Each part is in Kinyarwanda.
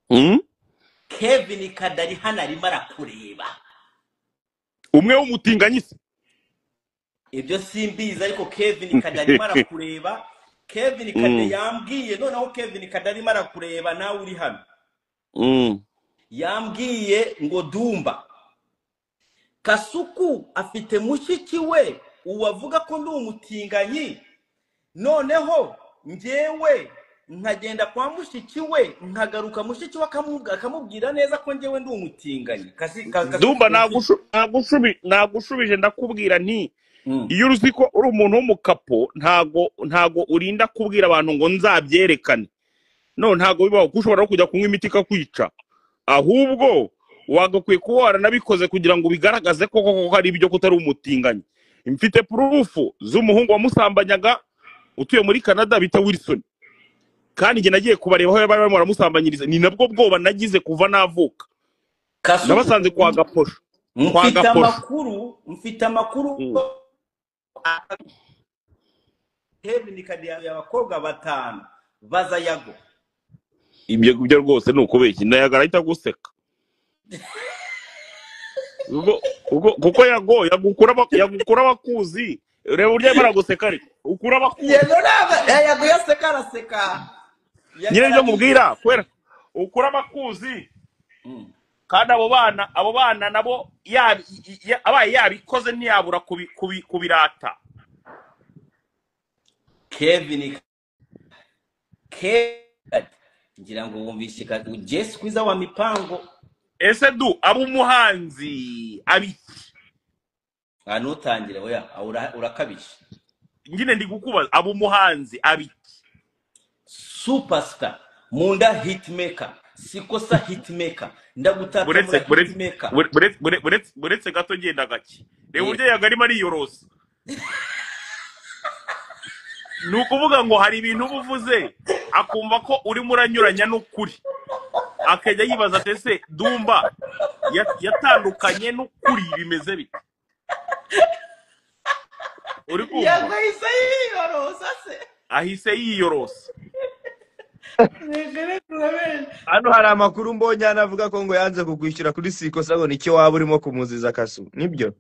Mm? Kevin Kadari hano arimo arakureba. Umwe w'umutinganyi se. Ibyo simbizi ariko Kevin Kadari arimo arakureba. Kevin Kade yambwiye, noneho Kevin Kadari arimo arakureba nawe uri hano. Yambwiye ngo Dumba, Kasuku afite mushiki we uwavuga ko ndi umutinganyi, noneho njyewe nkagenda kwa mushiki we nkagaruka mushiki we akamubwira neza ko njyewe ndi umutinganyi. Dumba nagushubije ndakubwira nti iyo uruzi ko uri umuntu w'umukapo ntago urinda kubwira abantu ngo nzabyerekane. No, ntago bibaho kushobora no kujya kunywa imiti ikakwica. Ahubwo wagakwiye kuba waranabikoze kugira ngo bigaragaze ko koko hari ibyo kutari umutinganyi. Mfite proof z'umuhungu wamusambanyaga utuye muri Canada bita Wilson. Kandi nge nagiye kubareba aho bari baramusambanyiriza, ni nabwo bwoba nagize kuva navuka. Nabasanze kwa Gaposho. Mfite amakuru Kevin Kade y'abakobwa 5 baza Yago. Ibyo rwose ni ukubeshya, ndayagara ahita guseka. Kuko Yago yagukura bakuzi. Ureba urya baraguseka ariko ukura bakuzi. Yago yaseka araseka. Nyine byo mubwira kwera ukura bakuzi. Kandi abo bana nabo abaye yabikoze ntiyabura kubirata. Kevin ngira ngo wumvishe ka Jess kwiza wa mipango. Ese du abo umuhanzi abiki nutangire oya urakabisha. Ngine ndi gukubaza abo umuhanzi abiki superstar munda hitmaker sikosa hitmaker ndagutaka hitmaker buretse gato genda gake reba urye yagarima ari yorosa. Nukuvuga ngo hari ibintu ubuvuze akumva ko uri muranyuranya n'ukuri, akajya yibaza ese Dumba yatandukanye n'ukuri bimeze bite. Uri kumva yahise yiyorosa se ahise yiyorosa. Hano hari amakuru mbonye anavuga ko ngo yanze kugwishyura kuri Sikosa ngo nicyo waba urimo kumuziza Kasu, nibyo?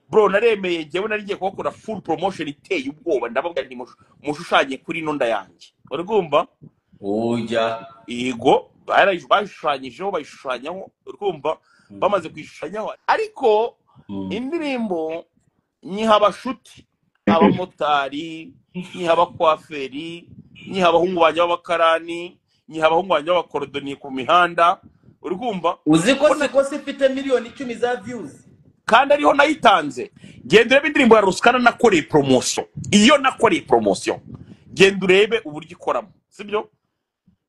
Bro, naremeye jewe narigiye kubakora full promotion iteye ubwoba, ndababwira ndi mushushanye kuri nonda yanjye. Urumva? Oya. Yego, bayishushanyijeho bayishushanyaho, urumva? Bamaze kwishushanyaho. Ariko indirimbo nyiha abashuti, abamotari, nyiha abakwaferi, nyiha abahungu banje b'abakarani, nyiha abahungu banje b'abakorodoniye ku mihanda. Urumva? Uzi ko Sikosa ifite miliyoni 10 za views. Kandi ariho nayitanze. Genda urebe indirimbo ya Ruskana nakoreye promotion. Iyo nakoreye promotion. Genda urebe uburyo ikoramo. Sibyo?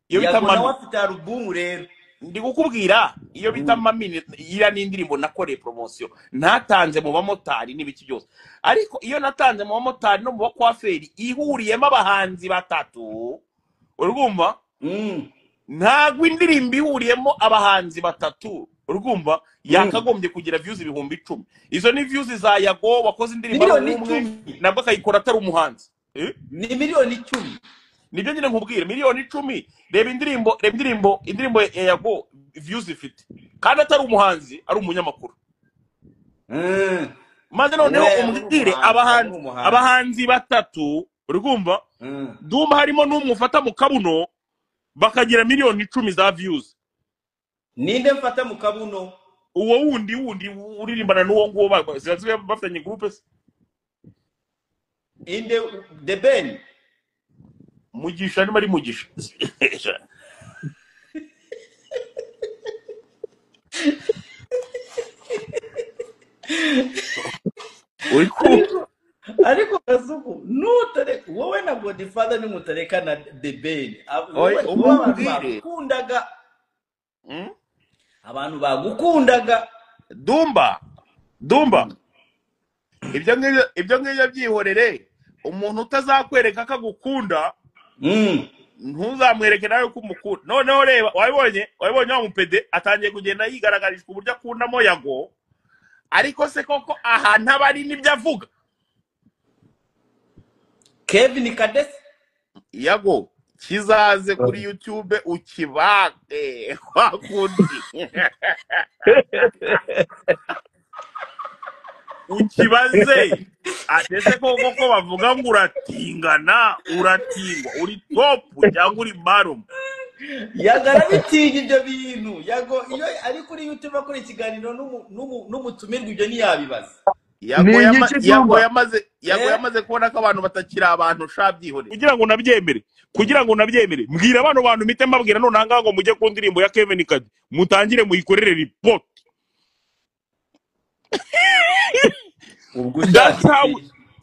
Iyo bita Mami. Yago afite album rero. Ndi gukubwira iyo bita Mami ira n'indirimbo nakoreye promotion. Natanze mu bamotari n'ibiki byose. Ariko iyo natanze mu bamotari no mu bakwaferi ihuriyemo abahanzi 3. Urumva? Ntago indirimbo ihuriyemo abahanzi 3. Urumva yakagombye kugira views 10,000. Izo ni views za Yago wakoze indirimbo umwe nabwo akayikora atari umuhanzi. Ni miliyoni 10. Nibyo nyine nkubwire miliyoni 10. Reba indirimbo ya Yago views ifite. Kandi atari umuhanzi ari umunyamakuru. Maze noneho umubwire abahanzi 3. Urumva? Dumba harimo n'umufata mu kabuno bakagira miliyoni 10 za views. Ninde mfata mu kabuno? Uwo wundi uririmbana n'uwo nguwo bafitanye groupe se? Inde The Ben Mugisha ni mari Mugisha. Ariko Kasuku nutare wowe na Godfather ni mutareka na The Ben. Kundaga abantu bagukundaga. Dumba ibyo ngibyo byihorere. Umuntu utazakwereka akagukunda ntuzamwereke nawe ko umukunda. Noneho reba wabibonye wa mupede atangiye kugenda yigaragarizwa uburyo akundamo Yago, ariko se koko aha ntabari nibyo avuga. Kevin Kade Yago kizaze kuri YouTube ukibake wakundi ukibaze atese koko ko bavuga ngo uratingana uratingwa uri top cyangwa uri bottom yagarabitinya ibyo bintu yago iyo ari kuri YouTube akora ikiganiro n'umutumirwa ibyo ntiyabibaza yago yamaze kubona ko abantu batakira abantu shabyihore kugira ngo nabyemere mbwira abantu mite mbabwira none hanga ngo mujye ku ndirimbo ya Kevin Kade mutangire muyikorere report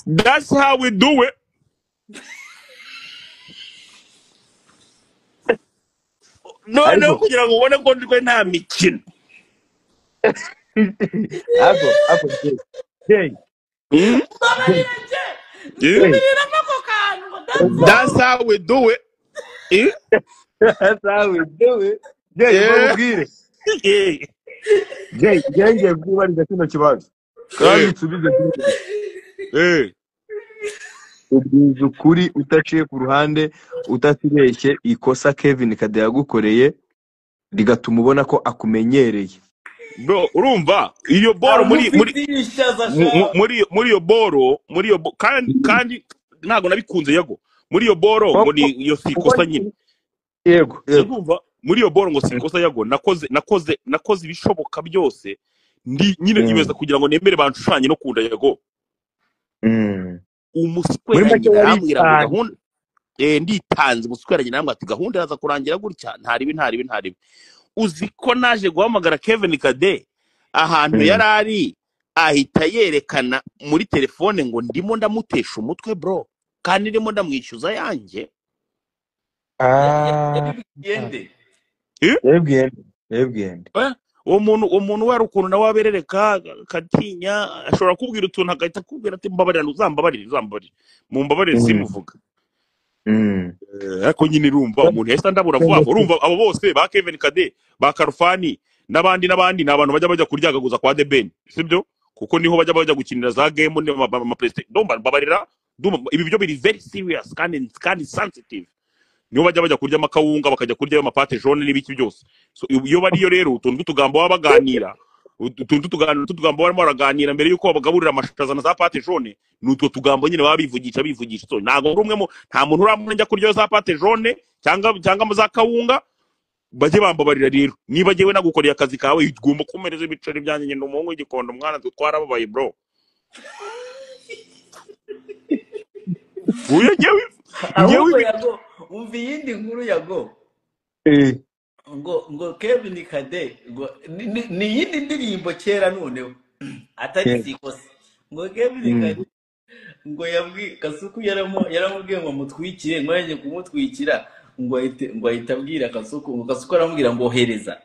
that's how we do it. No kugira ngo ubone ko ndwe nta mikino That's how we do it. That's how we do it. Jay, kubariza kino kibazo. Kandi tubize. Ubwiza ukuri utaciye ku ruhande utatibeshye ikosa Kevin Kade yagukoreye rigatuma ubona ko akumenyereye. Bro, urumva iyo boro muri iyo boro kandi ntago nabikunze yago muri iyo boro ngo ni iyo sikosa nyine yego urumva muri iyo boro ngo sikosa yago nakoze ibishoboka byose nyine nyibeza kugira ngo nemere banshushanye no kunda yago umusweranye namwira gahunda nditanze umusweranye namwe ati gahunda yaza kurangira gutya ntaribi uzi ko naje guhamagara Kevin Kade ahantu yarari ahita yerekana muri telefone ngo ndimo ndamutesha umutwe bro kandi ndimo ndamwishyuza yanjye yebwende uwo muntu wari ukuntu nawe aberereka katinya ashobora kubwira utuntu agahita kubwira ati mbabarira uzambabarire mumbabarire simuvuga ariko nyine urumva umuntu yahise ndabura vuba urumva abo bose ba Kevin Kade ba Karufani n'abandi ni abantu bajya kuryagaguza kwa The Ben sibyo kuko niho bajya gukinira za game ama PlayStation ndumva babarira ibi byo biri very serious kandi sensitive niho bajya kurya amakawunga bakajya kurya amapate jaune n'ibiki byose so iyo bariyo rero utuntu tugambo babaganira tugambo barimo baraganira mbere yuko babagaburira amashaza na za pate jaune n'utwo tugambo nyine bivugisha so ntago rumwe nta muntu uramwe njya kurya za pate jaune cyangwa mu za kawunga bajye bambabarira rero niba jewe nagukoreye akazi kawe ugomba kumereza ibiceri byanjye nyine umuhungu w'igikondo mwana twarababaye bro ngewe yago umva iyindi nkuru yago ngo Kevin Kade ni yindi ndirimbo kera noneho atari sikosa ngo Kevin Kade ngo yabwi Kasuku yaramubwiye ngo mutwikire ngo yaje kumutwikira ngo ahita abwira Kasuku ngo Kasuku aramubwira ngo ohereza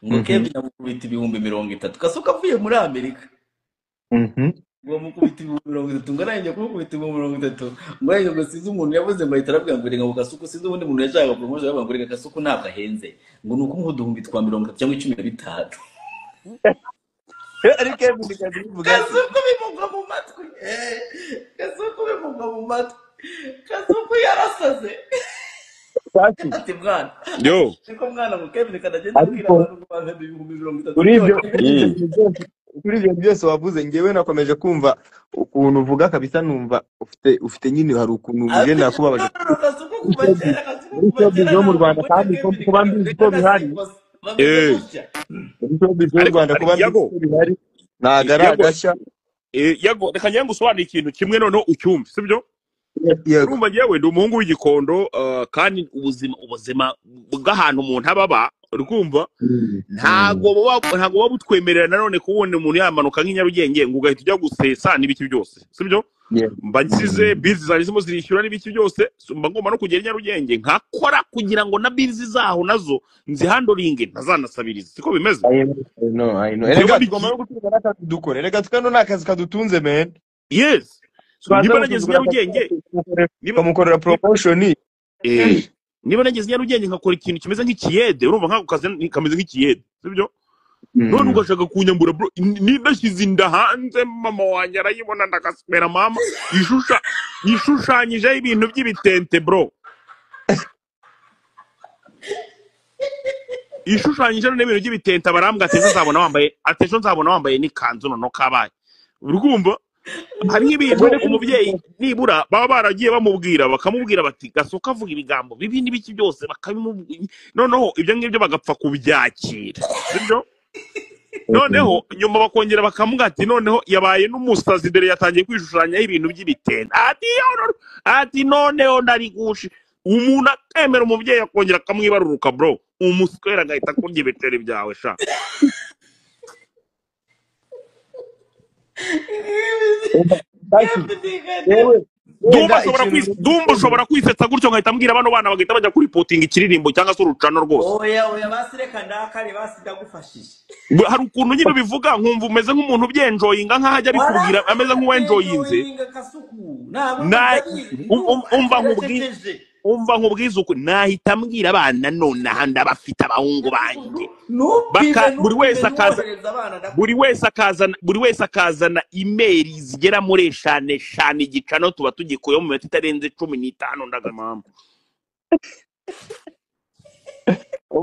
ngo Kevin amukubita 30,000 Kasuku avuye muri Amerika ngo mukubita 30,000 ngo arangije kumukubita 30,000 ngo arangije ngo size umuntu yavuze ngo ahita arabwira ngo ngo Kasuku size ubundi umuntu yashaka promotion yavuga ngo reka Kasuku ntabwo ahenze ngo nuko umuduhumbi twa 30 cyangwa 15 ari Kevin Kade bivuga Kasuku bimugwa mu matwi Kasuku bimugwa mu matwi Kasuku yarasaze ati mwana yo siko mwana ngo Kevin Kade agenda abwira abantu ngo bampe 30,000 kuri ibyo byose wavuze ngewe nakomeje kumva ukuntu uvuga kabisa numva ufite nyine hari ukuntu uje nakubabaje byo mu Rwanda kandi kuba mbizi ko bihari byo mu Rwanda kuba mbizi ko bihari nagaragashya yago reka njye ngusobanura ikintu kimwe noneho ucyumve sibyo urumva ngewe ndi umuhungu w'igikondo kandi ubuzima bw'ahantu umuntu ababa urumva ntago baba butwemerera nanone kubona umuntu yamanuka nk'inyarugenge ngo ugahita ujya gusesa n'ibiki byose sibyo mba nsize bizi zarimo zirishyura n'ibiki byose mba ngomba no kugera inyarugenge nkakora kugira ngo na bizi zaho nazo nzihandoringe ntazanasabirize siko bimeze reka tugomba no gutuza n'akazi dukore reka tukano n'akazi kadutunze men yes niba nageze inyarugenge bamukorera promotion niba nageze inyarugenge nkakora ikintu kimeze nk'ikiyede urumva nk'ako kazi kameze nk'ikiyede sibyo none ugashaka kunyambura bro nidashyize inda hanze mama wanjye arayibona ndagaspera mama yishushanyijeho ibintu by'ibitente bro ishushanyije n'ibintu by'ibitenta barambwa ati ejo nzabona wambaye n'ikanzu noneho kabaye urumva hariho ibintu umubyeyi nibura baba baragiye bamubwira bakamubwira bati Gasoka avuga ibigambo bibi n'ibiki byose bakabimubwira noneho ibyo ngibyo bagapfa kubyakira sibyo noneho nyuma bakongera bakamubwira ati noneho yabaye n'umusazi dore yatangiye kwishushanyaho ibintu by'ibitenta ati noneho ndari gushi umuntu akemera umubyeyi akongera akamwibaruruka bro umuswera agahita kurya ibiteri byawe sha Dumba ushobora kwisetsa gutyo ngahita mbwira bano bana bagahita bajya kuri potinga ikiririmbo cyangwa se urucano rwose oya basireka ndakare basidagufashije hari ukuntu nyine bivuga nkumva umeze nk'umuntu byenjoyinga nkaho ajya bikubwira ameze nk'uwenjoyinze umva nkubwiza uko nahita mbwira abana none aha ndabafite abahungu banjye buri wese akazana imeri zigera muri eshanu igicano tuba tugikuyeho mu minota itarenze 15 ndagamama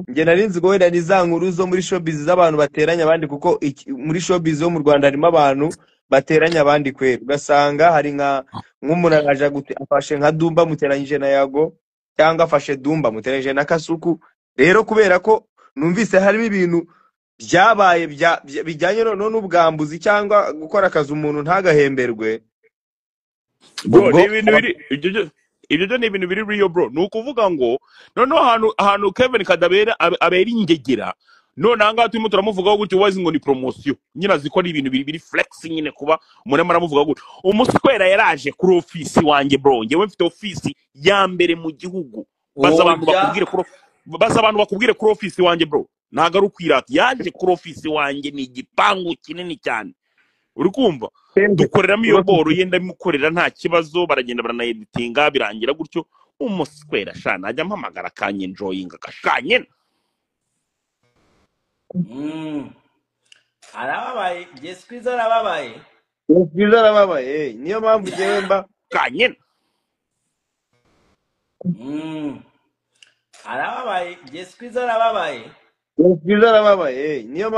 njye narinzi ko wenda za nkuru zo muri showbiz z'abantu bateranya abandi kuko muri showbiz yo mu Rwanda harimo abantu bateranya abandi kwera ugasanga hari nk'umuntu araje afashe nka Dumba muteranyije na Yago cyangwa afashe Dumba muteranyije na Kasuku rero kubera ko numvise harimo ibintu byabaye bijyanye n'ubwambuzi cyangwa gukora akazi umuntu ntagahemberwe ibyo ni ibintu biri real bro ni ukuvuga ngo noneho ahantu Kevin Kadabera abera ingegera none ahangaha turimo turamuvugaho gutyo wazi ngo ni promotion nyine azikora ibintu biri flex nyine kuba umuntu aramuvuga gutyo umuswera yaraje kuri office wanjye bro ngewe mfite office ya mbere mu gihugu baza abantu bakubwire kuri office wanjye bro ntago ari ukwirata yaje kuri office wanjye ni igipangu kinini cyane uri kumva dukoreramo iyo boro yenda bimukorera nta kibazo baragenda baranaeditinga birangira gutyo umuswera shana ajya mpamagara kanye enjoyinga gashanye arababaye Jesquiza arababaye niyo mpamvu ngewe mba kanye arababaye Jesquiza arababaye niyo mpamvu